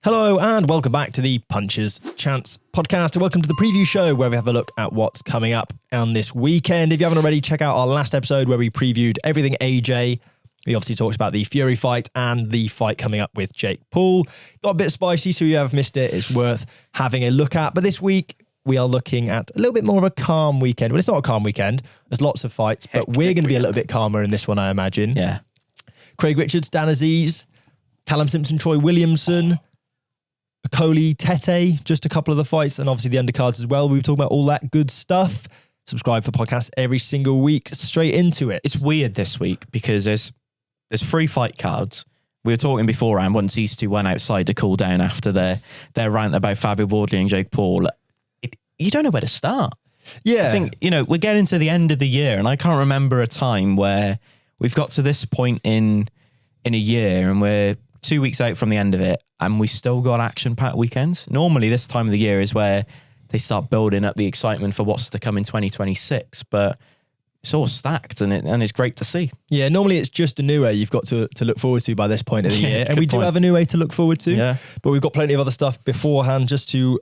Hello and welcome back to the Puncher's Chance podcast, and welcome to the preview show where we have a look at what's coming up on this weekend. If you haven't already, check out our last episode where we previewed everything AJ. We obviously talked about the Fury fight and the fight coming up with Jake Paul. Got a bit spicy, so if you have missed it, it's worth having a look at. But this week, we are looking at a little bit more of a calm weekend. Well, it's not a calm weekend. There's lots of fights, but we're going to be a little bit calmer in this one, I imagine. Yeah. Craig Richards, Dan Azeez, Callum Simpson, Troy Williamson, Okolie, Tetteh, just a couple of the fights, and obviously the undercards as well. We were talking about all that good stuff. Subscribe for podcasts every single week. Straight into it. It's weird this week because there's 3 fight cards. We were talking beforehand once these two went outside to cool down after their rant about Fabio Wardley and Jake Paul. You don't know where to start. Yeah. I think, we're getting to the end of the year, and I can't remember a time where we've got to this point in a year and we're 2 weeks out from the end of it and we still got action-packed weekends. Normally this time of the year is where they start building up the excitement for what's to come in 2026, but it's all stacked and it's great to see. Yeah, normally it's just a new way you've got to look forward to by this point of the year. And we do have a new way to look forward to, yeah. But we've got plenty of other stuff beforehand just to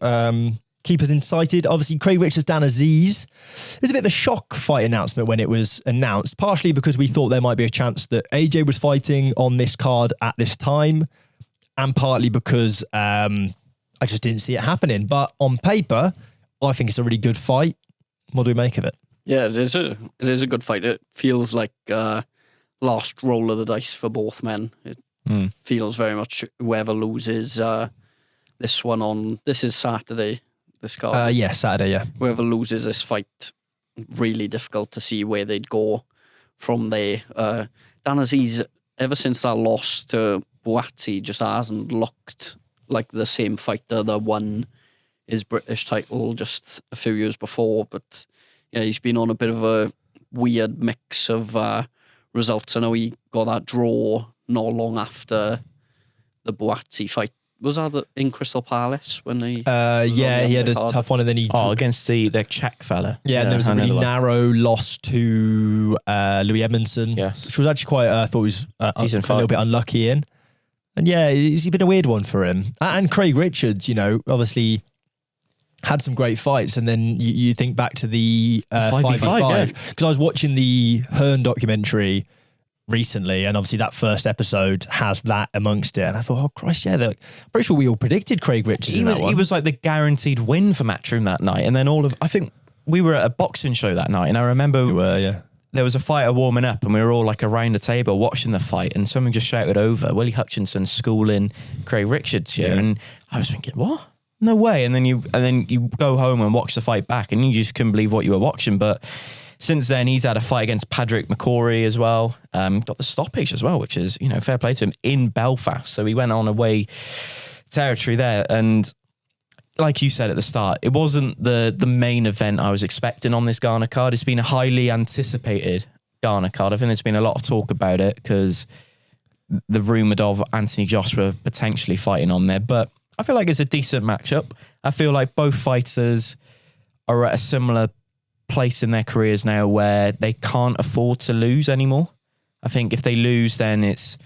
keep us incited. Obviously, Craig Richards, Dan Azeez. It was a bit of a shock fight announcement when it was announced, partially because we thought there might be a chance that AJ was fighting on this card at this time, and partly because I just didn't see it happening. But on paper, I think it's a really good fight. What do we make of it? Yeah, it is a good fight. It feels like last roll of the dice for both men. It feels very much whoever loses this is Saturday, this card. Yeah, Saturday, yeah. Whoever loses this fight, really difficult to see where they'd go from there. Dan Azeez, ever since that loss to Buatsi, just hasn't looked like the same fighter that won his British title just a few years before. But yeah, he's been on a bit of a weird mix of results. I know he got that draw not long after the Buatsi fight. Was that in Crystal Palace when he? Yeah, he had a tough one, and then he against the Czech fella. Yeah, and there was a really narrow loss to Louis Edmondson, yes, which was actually quite. I thought was a little bit unlucky in. And yeah, it's been a weird one for him. And Craig Richards, obviously had some great fights, and then you think back to the 5v5, because I was watching the Hearn documentary recently, and obviously that first episode has that amongst it, and I thought, oh Christ, yeah, I'm pretty sure we all predicted Craig Richards. He was like the guaranteed win for Matchroom that night, and then I think we were at a boxing show that night, and I remember there was a fighter warming up, and we were all like around the table watching the fight, and someone just shouted over, Willie Hutchinson schooling Craig Richards here, and I was thinking, what? No way. And then you go home and watch the fight back, and you just couldn't believe what you were watching. But since then, he's had a fight against Padraig McCrory as well. Got the stoppage as well, which is, fair play to him, in Belfast. So he went on away territory there. And like you said at the start, it wasn't the main event I was expecting on this Ghana card. It's been a highly anticipated Ghana card. I think there's been a lot of talk about it because the rumoured of Anthony Joshua potentially fighting on there. But I feel like it's a decent matchup. I feel like both fighters are at a similar place in their careers now where they can't afford to lose anymore. I think if they lose, then it's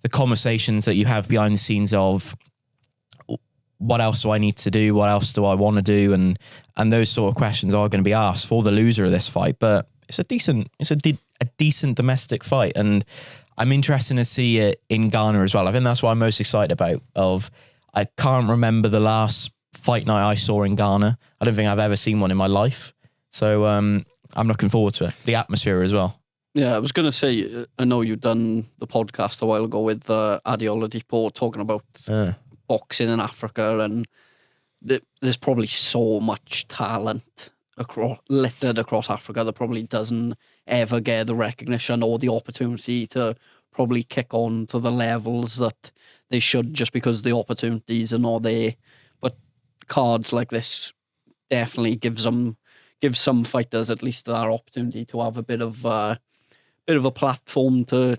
the conversations that you have behind the scenes of what else do I need to do? What else do I want to do? And those sort of questions are going to be asked for the loser of this fight. But it's a decent domestic fight, and I'm interested to see it in Ghana as well. I think that's what I'm most excited about. I can't remember the last fight night I saw in Ghana. I don't think I've ever seen one in my life. So I'm looking forward to it. The atmosphere as well. Yeah, I was going to say, I know you've done the podcast a while ago with Adeola Depot talking about boxing in Africa, and there's probably so much talent littered across Africa that probably doesn't ever get the recognition or the opportunity to probably kick on to the levels that they should, just because the opportunities are not there. But cards like this definitely give some fighters at least that opportunity to have a bit of a platform to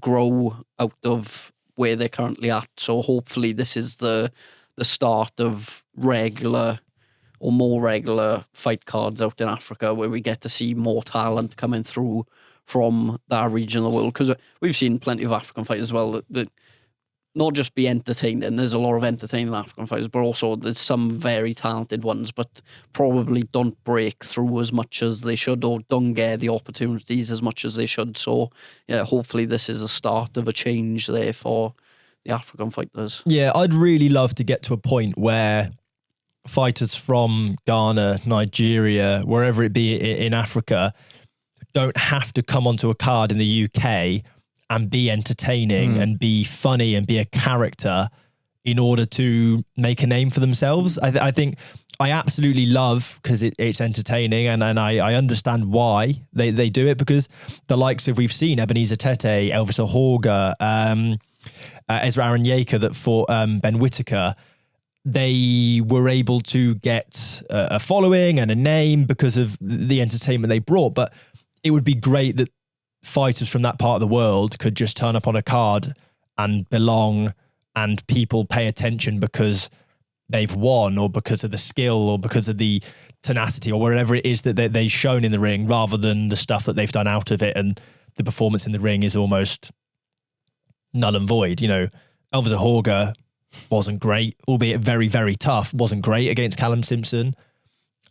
grow out of where they're currently at. So hopefully this is the start of regular or more regular fight cards out in Africa, where we get to see more talent coming through from that region of the world. Because we've seen plenty of African fighters as well that not just be entertaining. There's a lot of entertaining African fighters, but also there's some very talented ones, but probably don't break through as much as they should, or don't get the opportunities as much as they should. So, yeah, hopefully this is a start of a change there for the African fighters. Yeah, I'd really love to get to a point where fighters from Ghana, Nigeria, wherever it be in Africa, don't have to come onto a card in the UK and be entertaining and be funny and be a character in order to make a name for themselves. I think I absolutely love, because it's entertaining, and I understand why they do it, because the likes of, we've seen Ebenezer Tetteh, Elvis Ahorgah, Ezra Aaron Yoka that fought Ben Whittaker, they were able to get a following and a name because of the entertainment they brought. But it would be great that fighters from that part of the world could just turn up on a card and belong, and people pay attention because they've won, or because of the skill, or because of the tenacity, or whatever it is that they've shown in the ring, rather than the stuff that they've done out of it. And the performance in the ring is almost null and void. You know, Elvis Ahorgah wasn't great, albeit very, very tough, wasn't great against Callum Simpson.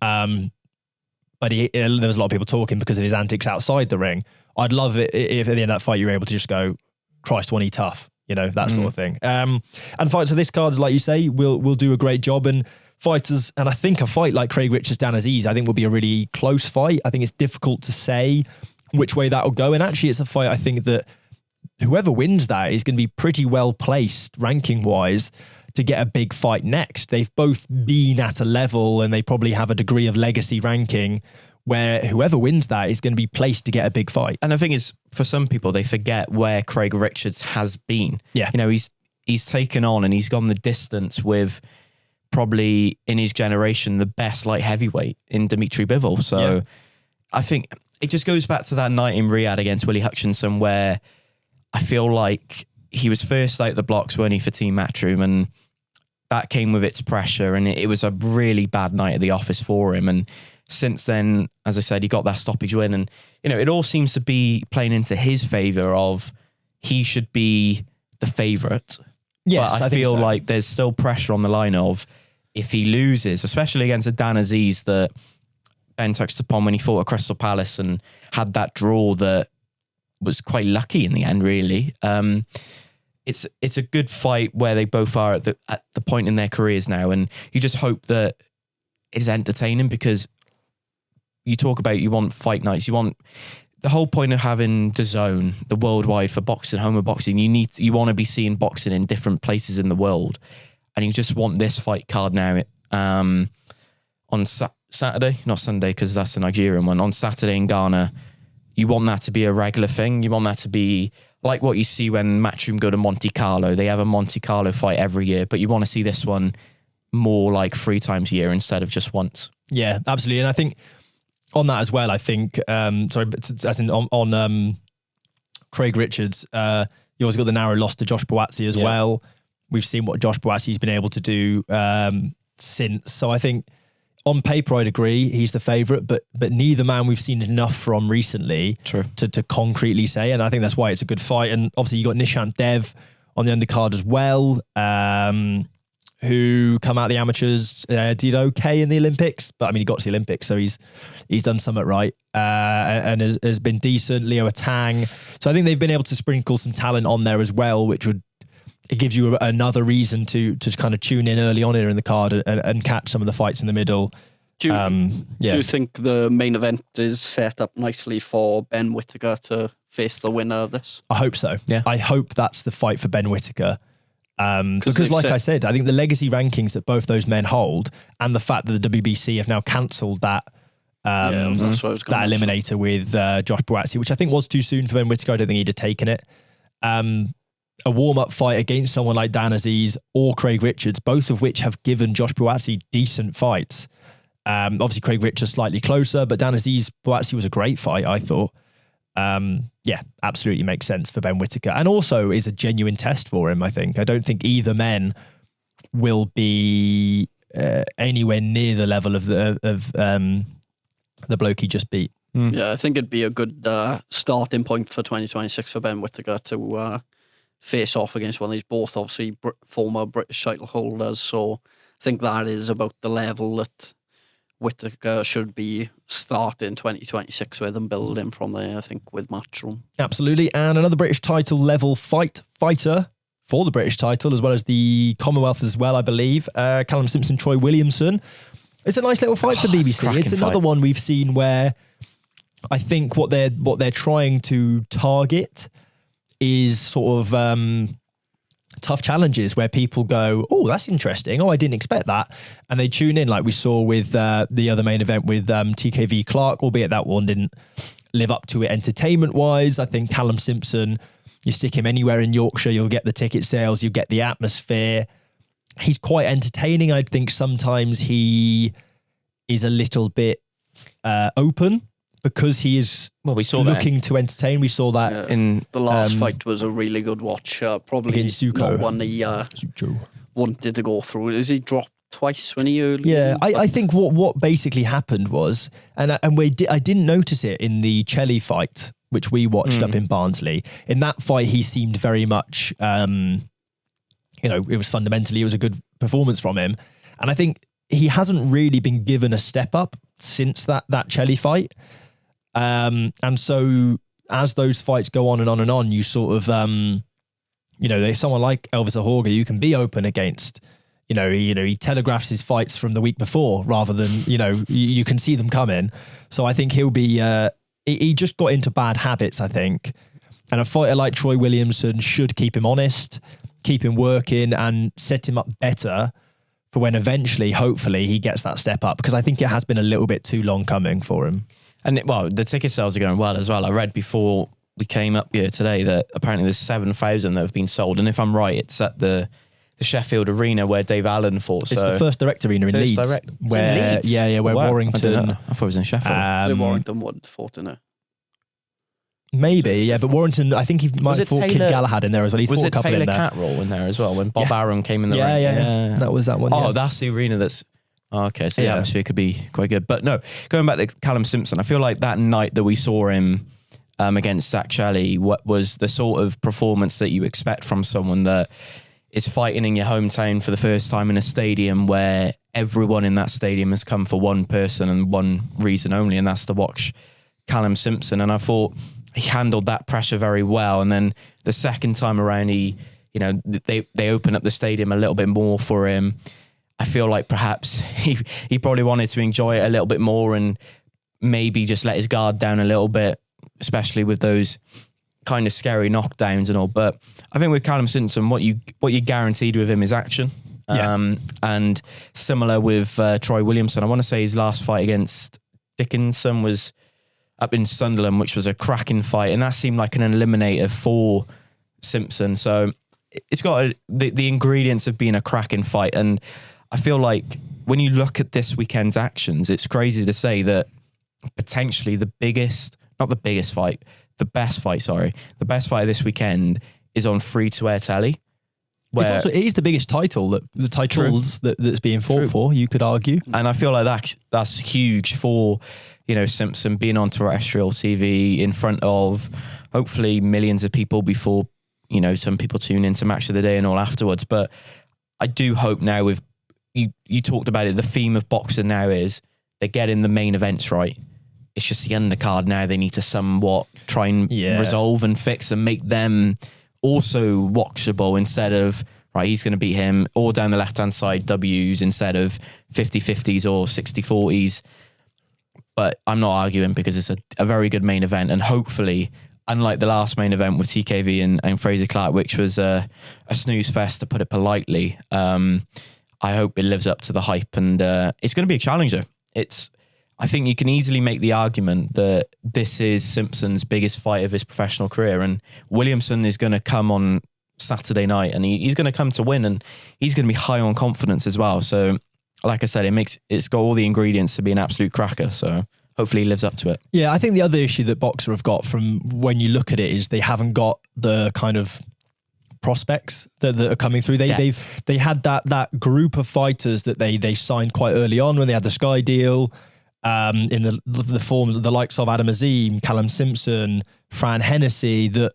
But there was a lot of people talking because of his antics outside the ring. I'd love it if at the end of that fight you were able to just go, Christ, wasn't he tough? You know, that sort of thing. And fighters of this card, like you say, will do a great job. And fighters, and I think a fight like Craig Richards, Dan Azeez, I think will be a really close fight. I think it's difficult to say which way that will go. And actually, it's a fight I think that whoever wins that is going to be pretty well placed ranking-wise to get a big fight next. They've both been at a level, and they probably have a degree of legacy ranking where whoever wins that is going to be placed to get a big fight. And the thing is, for some people, they forget where Craig Richards has been. Yeah. You know, he's taken on and he's gone the distance with probably in his generation the best light heavyweight in Dimitri Bivol. So I think it just goes back to that night in Riyadh against Willie Hutchinson, where I feel like he was first out the blocks, weren't he, for Team Matchroom, and that came with its pressure, and it was a really bad night at the office for him. And since then, as I said, he got that stoppage win, and you know, it all seems to be playing into his favour of he should be the favourite. Yes, but I think feel so. like there's still pressure on the line of, if he loses, especially against a Dan Azeez that Ben touched upon when he fought at Crystal Palace and had that draw that was quite lucky in the end, really. It's a good fight where they both are at the point in their careers now, and you just hope that it's entertaining, because you talk about, you want fight nights, you want the whole point of having DAZN, the worldwide for boxing, home of boxing. You want to be seeing boxing in different places in the world, and you just want this fight card now on Saturday, not Sunday, because that's a Nigerian one. On Saturday in Ghana, you want that to be a regular thing. You want that to be like what you see when Matchroom go to Monte Carlo. They have a Monte Carlo fight every year, but you want to see this one more like 3 times a year instead of just once. Yeah, absolutely. And I think on that as well, I think, as in on Craig Richards, you also got the narrow loss to Josh Boazzi as well. We've seen what Josh Boazzi's been able to do since. So I think on paper, I'd agree he's the favourite, but neither man we've seen enough from recently to concretely say. And I think that's why it's a good fight. And obviously you got Nishant Dev on the undercard as well, who come out the amateurs, did okay in the Olympics, but I mean, he got to the Olympics, so he's done something right, and has been decent. Leo Atang. So I think they've been able to sprinkle some talent on there as well, which it gives you another reason to kind of tune in early on here in the card and catch some of the fights in the middle. Do you think the main event is set up nicely for Ben Whittaker to face the winner of this? I hope so. Yeah. I hope that's the fight for Ben Whittaker. Because like I said, I think the legacy rankings that both those men hold, and the fact that the WBC have now cancelled that eliminator with Josh Boazzi, which I think was too soon for Ben Whittaker. I don't think he'd have taken it. A warm-up fight against someone like Dan Azeez or Craig Richards, both of which have given Josh Boazzi decent fights. Obviously, Craig Richards slightly closer, but Dan Azeez Boazzi was a great fight, I thought. Absolutely makes sense for Ben Whittaker, and also is a genuine test for him, I think. I don't think either men will be anywhere near the level of the bloke he just beat. Yeah, I think it'd be a good starting point for 2026 for Ben Whittaker to face off against one of these, both obviously former British title holders. So I think that is about the level that Whittaker should be starting 2026 with and building from there, I think, with Matchroom. Absolutely. And another British title level fighter for the British title, as well as the Commonwealth as well, I believe. Callum Simpson, Troy Williamson. It's a nice little fight for BBC. It's another one we've seen where I think what they're trying to target is sort of tough challenges where people go, oh, that's interesting. Oh, I didn't expect that. And they tune in, like we saw with the other main event with TKV Clark, albeit that one didn't live up to it entertainment-wise. I think Callum Simpson, you stick him anywhere in Yorkshire, you'll get the ticket sales, you'll get the atmosphere. He's quite entertaining. I think sometimes he is a little bit open, because he is we saw looking to entertain. We saw that in the last fight was a really good watch. Probably against Zuko. Not one he wanted to go through. Is he dropped twice when he early? Yeah, I think what basically happened was, and I didn't notice it in the Chelly fight, which we watched up in Barnsley. In that fight, he seemed very much, it was a good performance from him. And I think he hasn't really been given a step up since that Chelly fight. And so as those fights go on and on and on, you sort of, there's someone like Elvis Ahorgah you can be open against. He telegraphs his fights from the week before rather than, you can see them coming. So I think he'll be, he just got into bad habits, I think. And a fighter like Troy Williamson should keep him honest, keep him working and set him up better for when eventually, hopefully, he gets that step up, because I think it has been a little bit too long coming for him. And the ticket sales are going well as well. I read before we came up here today that apparently there's 7,000 that have been sold. And if I'm right, it's at the Sheffield Arena where Dave Allen fought. It's the first direct arena in Leeds. Where Leeds? Where Warrington. I thought it was in Sheffield. Warrington would fought in it. Maybe, but Warrington, I think he might have fought Kid Galahad in there as well. He's fought a couple in there. Was it Taylor Catrall in there as well when Bob Arum came in the ring? Yeah. That was that one. Oh, that's the arena that's... Oh, okay, so the atmosphere could be quite good. But no, going back to Callum Simpson, I feel like that night that we saw him against Zach Shelley was the sort of performance that you expect from someone that is fighting in your hometown for the first time in a stadium where everyone in that stadium has come for one person and one reason only, and that's to watch Callum Simpson. And I thought he handled that pressure very well. And then the second time around, they open up the stadium a little bit more for him. I feel like perhaps he probably wanted to enjoy it a little bit more and maybe just let his guard down a little bit, especially with those kind of scary knockdowns and all. But I think with Callum Simpson, what you guaranteed with him is action. And similar with Troy Williamson, I want to say his last fight against Dickinson was up in Sunderland, which was a cracking fight, and that seemed like an eliminator for Simpson. So it's got the ingredients of being a cracking fight. And I feel like when you look at this weekend's actions, it's crazy to say that potentially the best fight of this weekend is on free-to-air telly. It is the biggest title, that's being fought for, you could argue. And I feel like that's huge for, Simpson being on terrestrial TV in front of hopefully millions of people before, some people tune into Match of the Day and all afterwards. But I do hope now with, you talked about it, the theme of boxing now is they're getting the main events right. It's just the undercard now they need to somewhat try and resolve and fix and make them also watchable instead of, right, he's going to beat him, or down the left-hand side W's instead of 50-50s or 60-40s. But I'm not arguing because it's a very good main event, and hopefully, unlike the last main event with TKV and Fraser Clark, which was a snooze fest to put it politely, I hope it lives up to the hype, and it's going to be a challenger. I think you can easily make the argument that this is Simpson's biggest fight of his professional career, and Williamson is going to come on Saturday night, and he's going to come to win, and he's going to be high on confidence as well. So, like I said, it's got all the ingredients to be an absolute cracker. So hopefully he lives up to it. Yeah, I think the other issue that Boxer have got from when you look at it is they haven't got the kind of prospects that are coming through. They had that group of fighters that they signed quite early on when they had the Sky deal. In the forms of the likes of Adam Azeez, Callum Simpson, Fran Hennessy, that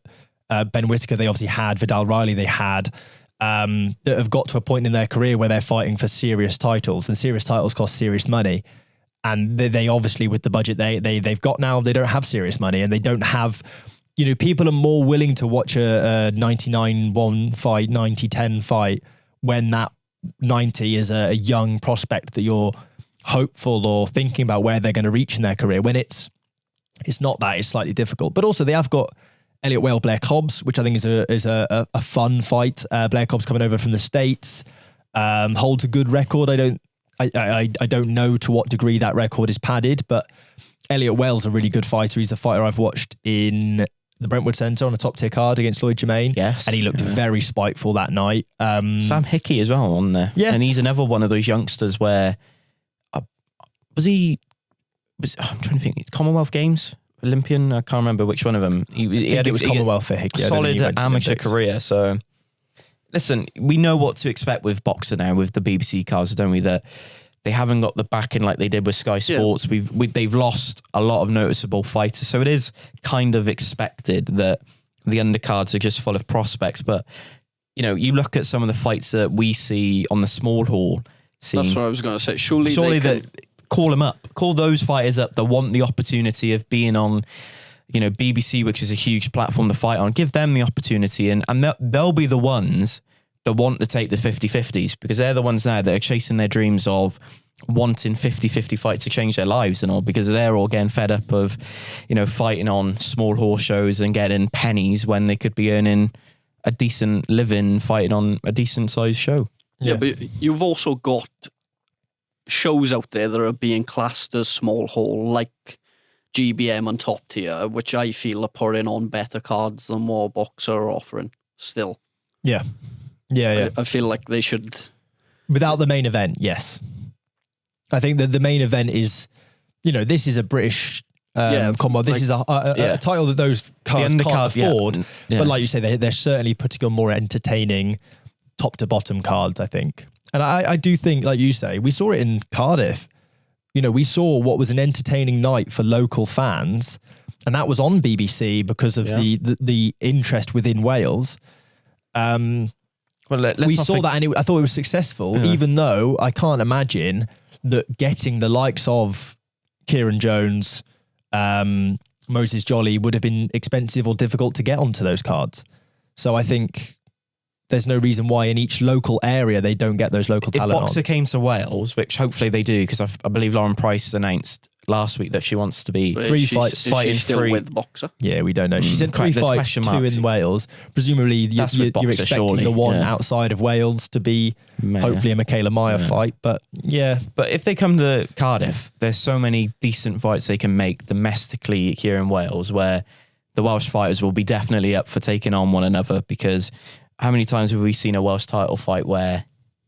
Ben Whittaker, they obviously had Vidal Riley, they had that have got to a point in their career where they're fighting for serious titles, and serious titles cost serious money. And they obviously, with the budget they've got now, they don't have serious money, and they don't have, people are more willing to watch a 99-1 fight, 90-10 fight when that 90 is a young prospect that you're hopeful or thinking about where they're going to reach in their career. When it's not that, it's slightly difficult. But also they have got Elliot Whale, Blair Cobbs, which I think is a fun fight. Blair Cobbs coming over from the States, holds a good record. I don't know to what degree that record is padded, but Elliot Whale's a really good fighter. He's a fighter I've watched in the Brentwood Centre on a top tier card against Lloyd Germain. Yes. And he looked very spiteful that night. Sam Hickey as well on there. Yeah. And he's another one of those youngsters where, I'm trying to think, it's Commonwealth Games? Olympian? I can't remember which one of them. It was Commonwealth for Hickey. Solid amateur career. So, listen, we know what to expect with boxing now with the BBC cards, don't we? That they haven't got the backing like they did with Sky Sports. Yeah. They've lost a lot of noticeable fighters. So it is kind of expected that the undercards are just full of prospects. But, you look at some of the fights that we see on the small hall. That's what I was going to say. Surely call them up. Call those fighters up that want the opportunity of being on, BBC, which is a huge platform to fight on. Give them the opportunity, and they'll be the ones that want to take the 50-50s, because they're the ones now that are chasing their dreams of wanting 50-50 fights to change their lives and all, because they're all getting fed up of, fighting on small horse shows and getting pennies when they could be earning a decent living fighting on a decent sized show. Yeah, but you've also got shows out there that are being classed as small hall, like GBM and Top Tier, which I feel are putting on better cards than what Boxer are offering still. Yeah. I feel like they should. Without the main event, yes. I think that the main event is, this is a British Commonwealth. This is a title that those cards can't afford. Yeah. But like you say, they're certainly putting on more entertaining top to bottom cards, I think. And I do think, like you say, we saw it in Cardiff. We saw what was an entertaining night for local fans, and that was on BBC because of the interest within Wales. We saw that, and I thought it was successful, even though I can't imagine that getting the likes of Kieran Jones, Moses Jolly would have been expensive or difficult to get onto those cards. So I think there's no reason why in each local area they don't get those local talent. If Boxer came to Wales, which hopefully they do, because I believe Lauren Price announced last week that she wants to be three fights. Is she still with Boxer? Yeah, we don't know. She's in 3 fights, 2 in Wales. Presumably you're expecting surely. The one outside of Wales to be hopefully a Michaela Meyer fight. But But if they come to Cardiff, there's so many decent fights they can make domestically here in Wales where the Welsh fighters will be definitely up for taking on one another, because how many times have we seen a Welsh title fight where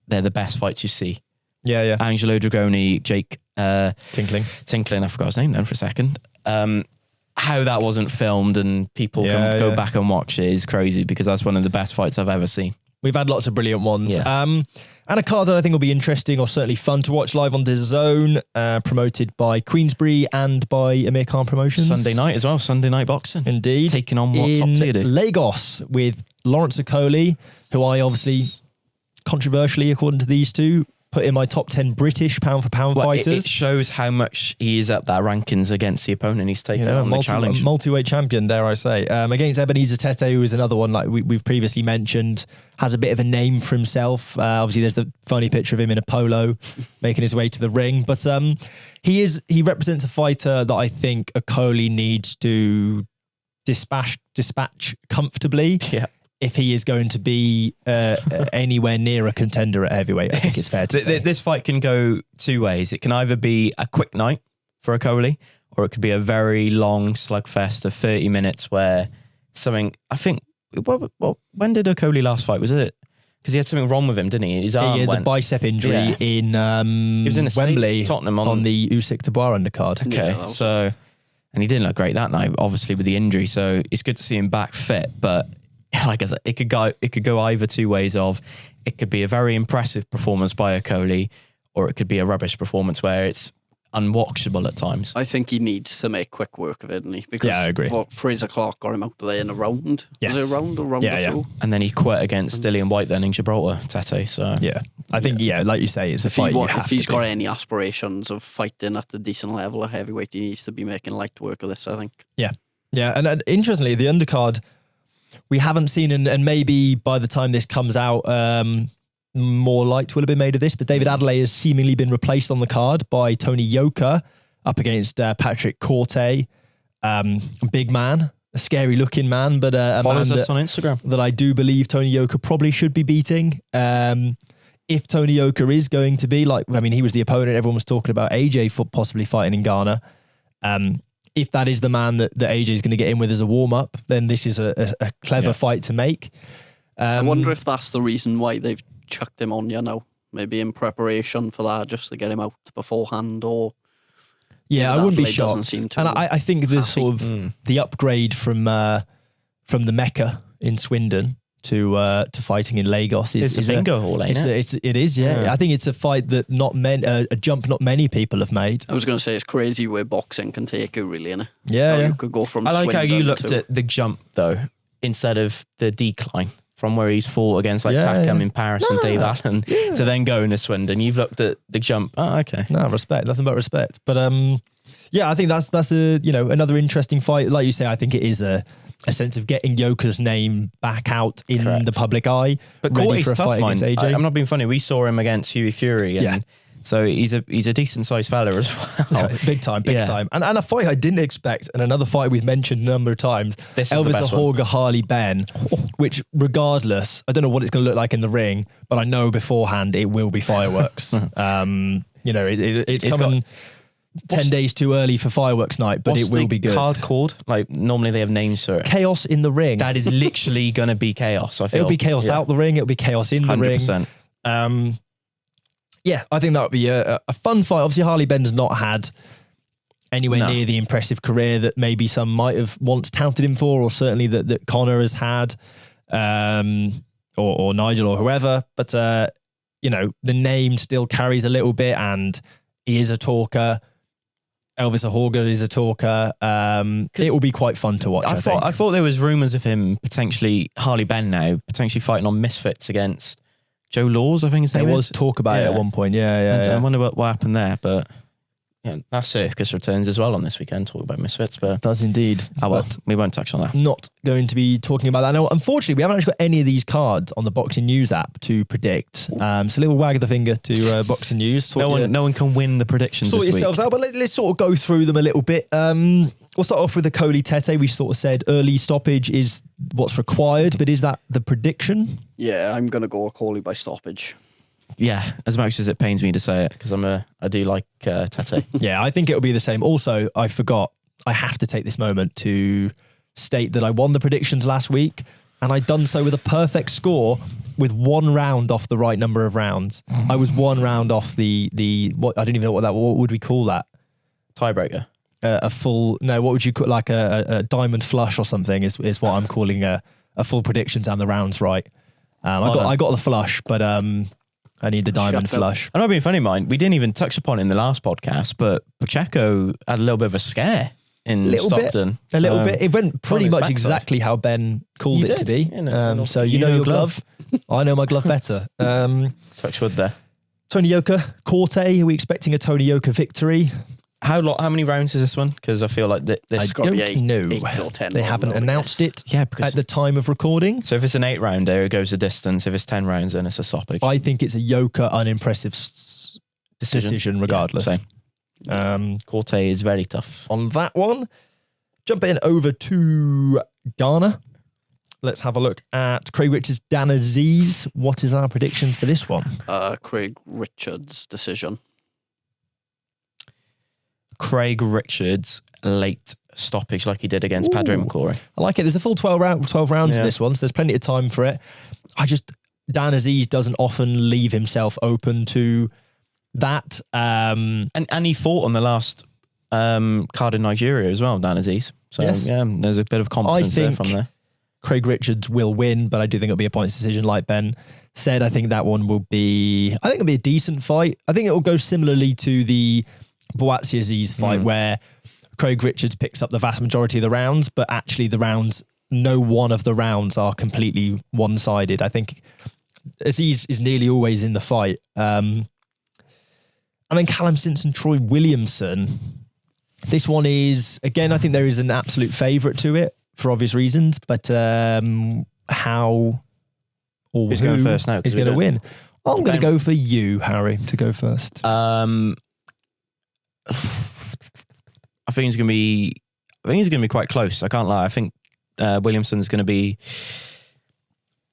they're the best fights you see? Yeah. Angelo Dragoni, Jake Tinkling, I forgot his name then for a second. How that wasn't filmed and people can go back and watch it is crazy, because that's one of the best fights I've ever seen. We've had lots of brilliant ones. Yeah. And a card that I think will be interesting or certainly fun to watch live on DAZN, promoted by Queensbury and by Amir Khan Promotions. Sunday night as well, Sunday night boxing. Indeed. Taking on what Top Tier do. Lagos with Lawrence Okolie, who I obviously, controversially according to these two, put in my top 10 British pound-for-pound fighters. It shows how much he is up that rankings against the opponent he's taken on the challenge. Multi-weight champion, dare I say. Against Ebenezer Tetteh, who is another one like we've previously mentioned, has a bit of a name for himself. Obviously, there's the funny picture of him in a polo making his way to the ring. But he represents a fighter that I think Okolie needs to dispatch comfortably. Yeah. If he is going to be anywhere near a contender at heavyweight, I think it's fair to say. This fight can go 2 ways. It can either be a quick night for Okolie, or it could be a very long slugfest of 30 minutes where something, I think, when did Okolie last fight? Was it? Because he had something wrong with him, didn't he? His arm he had went. The bicep injury in he was in Wembley, Tottenham on the Usyk Dubois undercard. Okay, so, and he didn't look great that night, obviously with the injury, so it's good to see him back fit, but like I said, it could go either 2 ways of, it could be a very impressive performance by Okolie, or it could be a rubbish performance where it's unwatchable at times. I think he needs to make quick work of it, doesn't he? Because I agree. Fraser Clark got him out there in a round. Yes. Was it a round or round or two? And then he quit against Dillian White then in Gibraltar, Tetteh. So Yeah. I think, like you say, it's a fight If he's got any aspirations of fighting at a decent level of heavyweight, he needs to be making light work of this, I think. Yeah. Yeah. And interestingly, the undercard, we haven't seen, and maybe by the time this comes out, more light will have been made of this, but David Adelaide has seemingly been replaced on the card by Tony Yoka up against Patrick Corte. Big man, a scary looking man, but a follows man us on Instagram. that I do believe Tony Yoka probably should be beating. If Tony Yoka is going to be he was the opponent, everyone was talking about AJ for possibly fighting in Ghana. If that is the man that AJ is going to get in with as a warm-up, then this is a clever fight to make. I wonder if that's the reason why they've chucked him on you now. Maybe in preparation for that, just to get him out beforehand, or I wouldn't be Adelaide doesn't shocked. seem too And I think the happy. sort of the upgrade from the Mecca in Swindon to fighting in Lagos is It's a bingo hall, ain't it? It is. I think it's a fight that a jump not many people have made. I was going to say, it's crazy where boxing can take you, really, innit? Yeah, You could go from I like how you Swindon looked to- at the jump, though, instead of the decline from where he's fought against Takam in Paris and Dave Allen to then go into Swindon. You've looked at the jump. Oh, okay. No, respect. Nothing but respect. But I think that's a another interesting fight. Like you say, I think it is a sense of getting Yoka's name back out in the public eye. But ready Corte's for a tough, fight mind. against AJ. I'm not being funny. We saw him against Huey Fury. And so he's a decent sized fella as well. Big time. And a fight I didn't expect, and another fight we've mentioned a number of times, This is Elvis the best one. Ahorgah, Harley, Benn, which regardless, I don't know what it's going to look like in the ring, but I know beforehand it will be fireworks. It's coming 10 days too early for fireworks night, but it will be good. Card called? Like normally they have names for it. Chaos in the ring. That is literally going to be chaos, I feel. It'll be chaos out the ring. It'll be chaos in the ring. 100%. I think that would be a fun fight. Obviously, Harley Benn's not had anywhere near the impressive career that maybe some might have once touted him for, or certainly that Connor has had, or Nigel or whoever. But, the name still carries a little bit, and he is a talker. Elvis Ahorgah is a talker. It will be quite fun to watch. I thought there was rumours of him potentially, Harley Benn now, potentially fighting on Misfits against Joe Laws, I think his name There is. was talk about it at one point. I wonder what happened there, but that circus returns as well on this weekend. Talk about Misfits, but Does indeed. We won't touch on that. Not going to be talking about that. Now, unfortunately, we haven't actually got any of these cards on the Boxing News app to predict. So a little wag of the finger to Boxing News. No one can win the predictions Sort this week. yourselves out, but let's sort of go through them a little bit. We'll start off with the Okolie Tetteh. We sort of said early stoppage is what's required, but is that the prediction? Yeah, I'm going to go Okolie by stoppage. Yeah, as much as it pains me to say it, because I do like Tetteh. Yeah, I think it'll be the same. Also, I forgot, I have to take this moment to state that I won the predictions last week, and I'd done so with a perfect score with one round off the right number of rounds. I was one round off the what I don't even know what would we call that? Tiebreaker. A full, no, what would you call, like a diamond flush or something is what I'm calling a full predictions and the rounds right. I got the flush, but I need the diamond flush. I'm not being funny, mind. We didn't even touch upon it in the last podcast, but Pacheco had a little bit of a scare in Stockton. A little bit. It went pretty his much backside. exactly how Ben called You it did, to be. So you know your glove. I know my glove better. Touch wood there. Tony Yoka, Corte. Are we expecting a Tony Yoka victory? How many rounds is this one? Because I feel like this. I gotta be don't know. 8 or 10 They round, haven't I would announced guess. it because at the time of recording. so if it's an 8 rounder, it goes the distance. If it's 10 rounds, then it's a stoppage. I think it's a Yoka unimpressive decision regardless. Same. Corte is very tough. On that one, jumping over to Ghana. Let's have a look at Craig Richards, Dan Azeez. What is our predictions for this one? Craig Richards decision. Craig Richards late stoppage like he did against Padre McCrory. I like it. There's a full 12 rounds in Yeah. this one, so there's plenty of time for it. Dan Azeez doesn't often leave himself open to that. And he fought on the last card in Nigeria as well, Dan Azeez. So Yes. there's a bit of confidence there from there. Craig Richards will win, but I do think it'll be a points decision like Ben said. I think that one will be, it'll be a decent fight. I think it will go similarly to the Buatsi Azeez fight where Craig Richards picks up the vast majority of the rounds, but actually no one of the rounds are completely one-sided. I think Azeez is nearly always in the fight. And then Callum Simpson, Troy Williamson. This one is, again, I think there is an absolute favourite to it for obvious reasons, but how or Who's who going first now? is going to win? I'm going to go for you, Harry, to go first. I think it's going to be quite close. I can't lie. I think Williamson's going to be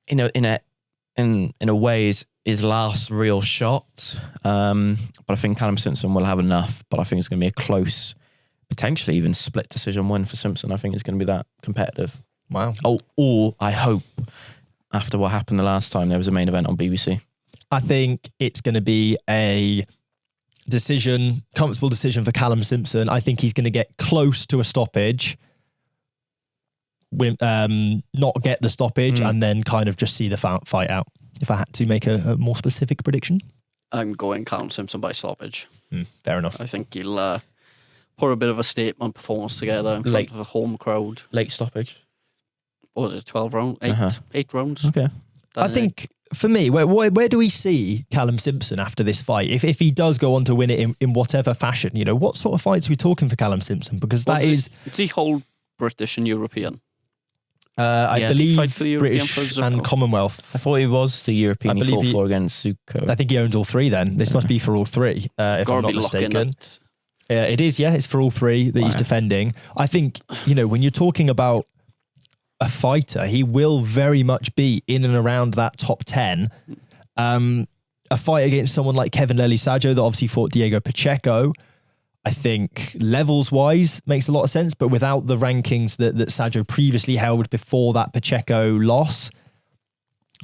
in a way his last real shot. But I think Callum Simpson will have enough. But I think it's going to be a close, potentially even split decision win for Simpson. I think it's going to be that competitive. Wow. Or I hope after what happened the last time there was a main event on BBC. I think it's going to be a comfortable decision for Callum Simpson. I think he's going to get close to a stoppage, not get the stoppage, and then kind of just see the fight out. If I had to make a more specific prediction. I'm going Callum Simpson by stoppage. Fair enough. I think he'll put a bit of a statement performance together in front of a home crowd. Late stoppage. What was it, 12 rounds? 8 rounds? Okay. I think, for me, where do we see Callum Simpson after this fight? If he does go on to win it in whatever fashion, what sort of fights are we talking for Callum Simpson? Because Is he hold British and European? I believe fight for the European British for and Zuko. Commonwealth. I thought he was the European. I He believe fought for against Zuko. I think he owns all three then. This must be for all three, if Gotta I'm not be looking mistaken. at. It is, yeah. It's for all three that he's defending. I think, when you're talking about a fighter, he will very much be in and around that top 10. A fight against someone like Kevin Lely-Sajo that obviously fought Diego Pacheco, I think levels-wise makes a lot of sense, but without the rankings that Sajo previously held before that Pacheco loss,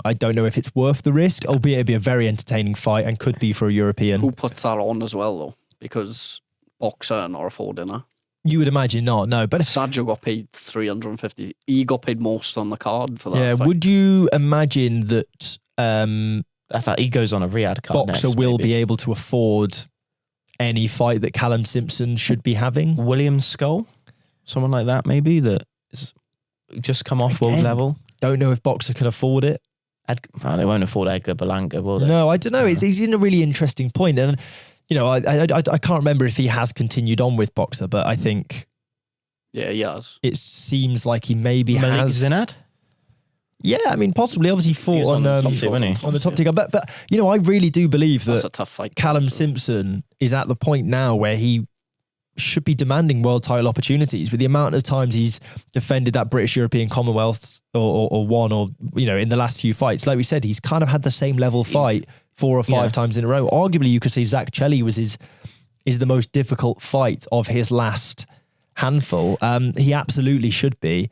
I don't know if it's worth the risk, albeit it'd be a very entertaining fight and could be for a European. Who puts that on as well, though? Because boxer are not affording that. You would imagine not, no. But Sajo got paid $350. He got paid most on the card for that. yeah, fight. would you imagine that I thought he goes on a Riyadh card boxer next, will maybe. be able to afford any fight that Callum Simpson should be having? William Skull, someone like that maybe, that is just come off world Again, level. Don't know if boxer can afford it. They won't afford Edgar Berlanga, will they? No, I don't know. He's in a really interesting point. And, I can't remember if he has continued on with boxer, but I think Yeah, he has. it seems like he maybe Malik has. Zinad? Yeah, I mean, possibly. Obviously, He fought was on on the top tier, wasn't he? on the top tier. But I really do believe That's a that tough fight. Callum so. Simpson is at the point now where he should be demanding world title opportunities with the amount of times he's defended that British European Commonwealths or won, or in the last few fights. Like we said, he's kind of had the same level fight 4 or 5 times in a row. Arguably, you could say Zach Chelly was is the most difficult fight of his last handful. He absolutely should be.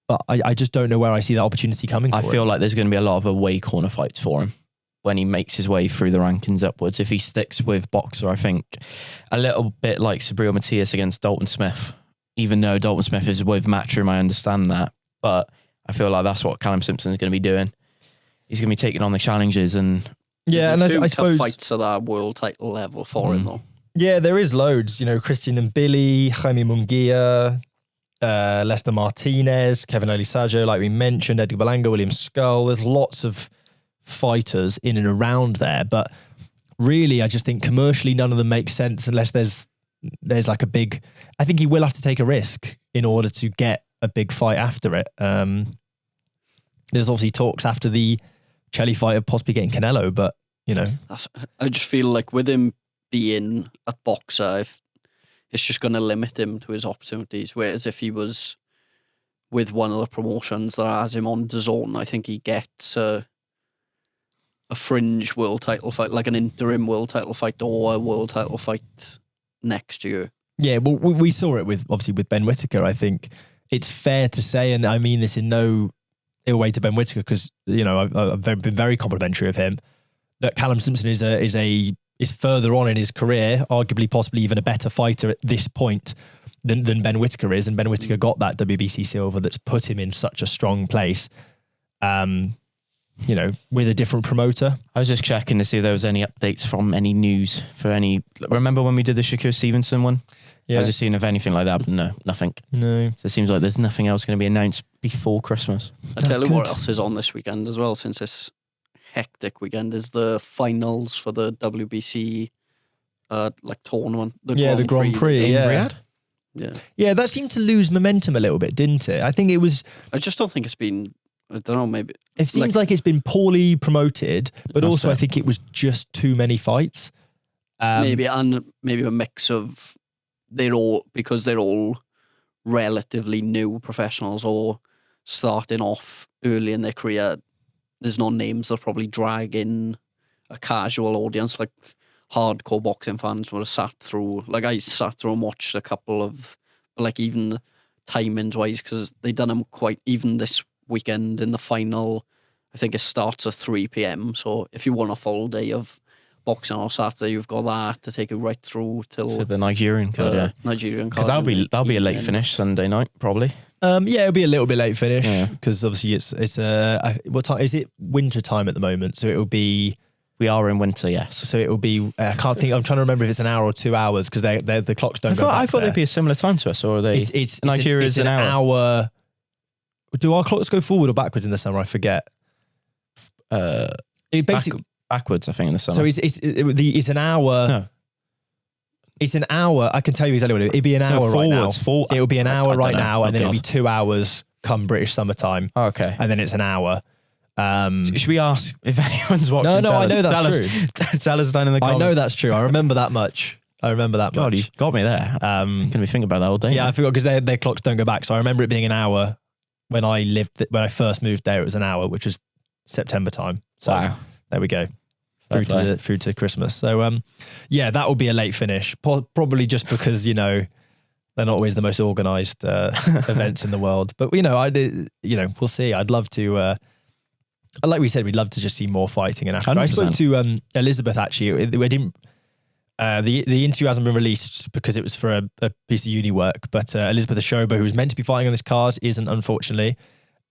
But I just don't know where I see that opportunity coming from. I feel like there's going to be a lot of away corner fights for him when he makes his way through the rankings upwards. If he sticks with boxer, I think a little bit like Sabril Matias against Dalton Smith. Even though Dalton Smith is with Matchroom, I understand that. But I feel like that's what Callum Simpson is going to be doing. He's going to be taking on the challenges and... Yeah, and There's a few I tough suppose... fights at that world title level for him, though. Yeah, there is loads. Christian and Billy, Jaime Munguia... Lester Martinez, Kevin Lely-Sajo, like we mentioned, Edgar Berlanga, William Skull. There's lots of fighters in and around there, but really, I just think commercially none of them make sense unless there's like a big. I think he will have to take a risk in order to get a big fight after it. There's obviously talks after the Chelly fight of possibly getting Canelo, but I just feel like with him being a boxer, it's just going to limit him to his opportunities. Whereas if he was with one of the promotions that has him on DAZN, I think he gets a fringe world title fight, like an interim world title fight or a world title fight next year. Yeah, well, we saw it with Ben Whittaker. I think it's fair to say, and I mean this in no ill way to Ben Whittaker, because I've been very complimentary of him, that Callum Simpson is further on in his career, arguably possibly even a better fighter at this point than Ben Whittaker is. And Ben Whittaker got that WBC silver that's put him in such a strong place. with a different promoter. I was just checking to see if there was any updates from any news for any. Remember when we did the Shakur Stevenson one? Yeah. I was just seeing if anything like that, but no, nothing. No. So it seems like there's nothing else going to be announced before Christmas. I tell you what else is on this weekend as well, since this hectic weekend, is the finals for the WBC tournament. The Grand Prix. In Riyadh? Yeah, that seemed to lose momentum a little bit, didn't it? I think it was. I just don't think it's been. I don't know. Maybe it seems like it's been poorly promoted, but also I think it was just too many fights. Maybe a mix of they're all relatively new professionals or starting off early in their career. There's no names that probably drag in a casual audience like hardcore boxing fans would have sat through. Like I sat through and watched a couple of, like even timings wise, because they done them quite even this weekend in the final. I think it starts at 3 p.m. So if you want a full day of boxing on Saturday, you've got that to take it right through till to the Nigerian card. Nigerian card. Because that'll be a late finish Sunday night probably. It'll be a little bit late finish because obviously it's what time is it? Winter time at the moment, so it'll be. We are in winter, yes. So it'll be. I can't think. I'm trying to remember if it's an hour or 2 hours because the clocks don't go back. I thought they'd be a similar time to us, or are they? It's Nigeria is an hour. Do our clocks go forward or backwards in the summer? I forget. It basically backwards, I think, in the summer. So it's an hour. No. It's an hour. I can tell you exactly what it'll be an hour right now. It'll be an hour right now, and then it'll be 2 hours come British summertime. Oh, okay. And then it's an hour. Should we ask if anyone's watching? No, I know that's true. Tell us down in the comments. I know that's true. I remember that much. God, you got me there. Going to be thinking about that all day. Yeah, I forgot because their clocks don't go back. So I remember it being an hour when I first moved there. It was an hour, which was September time. So wow. There we go. Through to Christmas. So that will be a late finish. Probably just because they're not always the most organised events in the world. But we'll see. I'd love to. Like we said, we'd love to just see more fighting in Africa. 100%. I spoke to Elizabeth actually. We didn't. The interview hasn't been released because it was for a piece of uni work. But Elizabeth Ashoba, who was meant to be fighting on this card, isn't, unfortunately.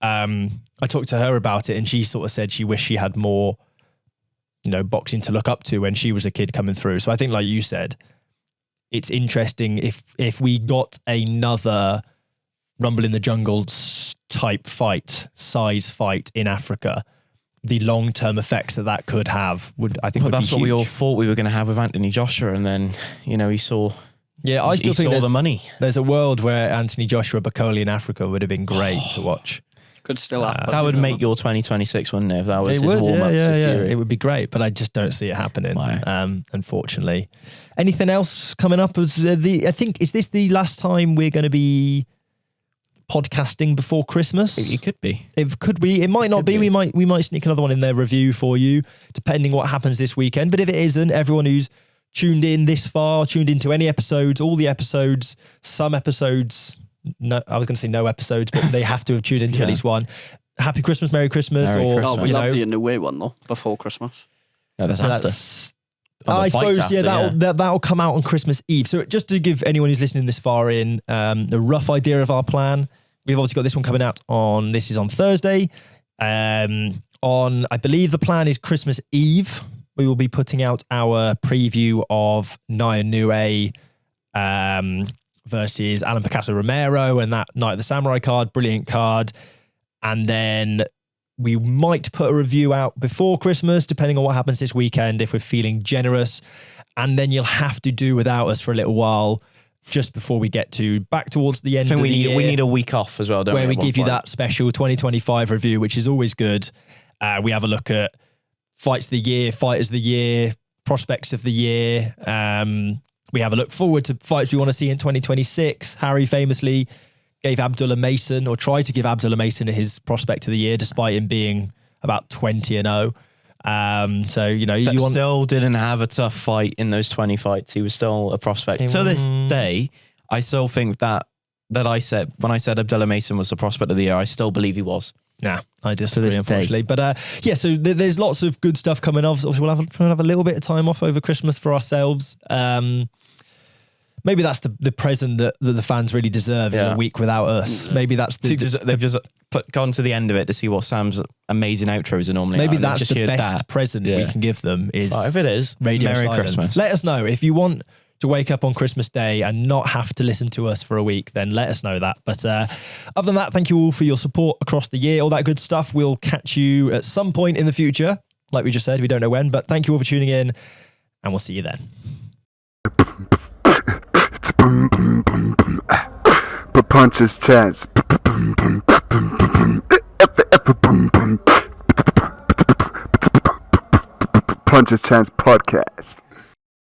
I talked to her about it, and she sort of said she wished she had more, boxing to look up to when she was a kid coming through. So I think, like you said, it's interesting if we got another Rumble in the Jungle type size fight in Africa. The long-term effects that could have would be that's what huge. we all thought we were going to have with Anthony Joshua, and then he saw. Yeah, I still think there's the money. There's a world where Anthony Joshua, Okolie in Africa would have been great to watch. Could still happen. That would make your 2026, wouldn't it? If that was his warm-ups. Yeah. It would be great, but I just don't see it happening. Wow. Unfortunately. Anything else coming up? I think is this the last time we're going to be podcasting before Christmas? It could be. It could be. It might not be. We might sneak another one in their review for you, depending what happens this weekend. But if it isn't, everyone who's tuned in this far, tuned into any episodes, all the episodes, some episodes. No, I was going to say no episodes, but they have to have tuned into at least one. Happy Christmas, Merry Christmas, we love the New Way one though before Christmas. No, I suppose that'll come out on Christmas Eve. So just to give anyone who's listening this far in a rough idea of our plan, we've obviously got this one coming out this is on Thursday. I believe the plan is Christmas Eve. We will be putting out our preview of Naya Nue versus Alan Picasso Romero and that Night of the Samurai card, brilliant card. And then we might put a review out before Christmas, depending on what happens this weekend, if we're feeling generous. And then you'll have to do without us for a little while, just before we get back towards the end of the year. We need a week off as well, don't we? Where we give you that special 2025 review, which is always good. We have a look at fights of the year, fighters of the year, prospects of the year. We have a look forward to fights we want to see in 2026. Harry famously gave Abdullah Mason, or tried to give Abdullah Mason his prospect of the year, despite him being about 20-0. Still didn't have a tough fight in those 20 fights. He was still a prospect. To this day, I still think that I said, when I said Abdullah Mason was the prospect of the year, I still believe he was. Yeah, I disagree, unfortunately. But so there's lots of good stuff coming off. Obviously, we'll have a little bit of time off over Christmas for ourselves. Maybe that's the present that the fans really deserve, is a week without us. Maybe that's they've just gone to the end of it to see what Sam's amazing outros are normally. Maybe are, and that's just the heard best present we can give them is if it is, radio Merry silence. Christmas. Let us know if you want to wake up on Christmas Day and not have to listen to us for a week, then let us know that. But other than that, thank you all for your support across the year, all that good stuff. We'll catch you at some point in the future. Like we just said, we don't know when, but thank you all for tuning in and we'll see you then. Punches chance. Punches Chance Podcast.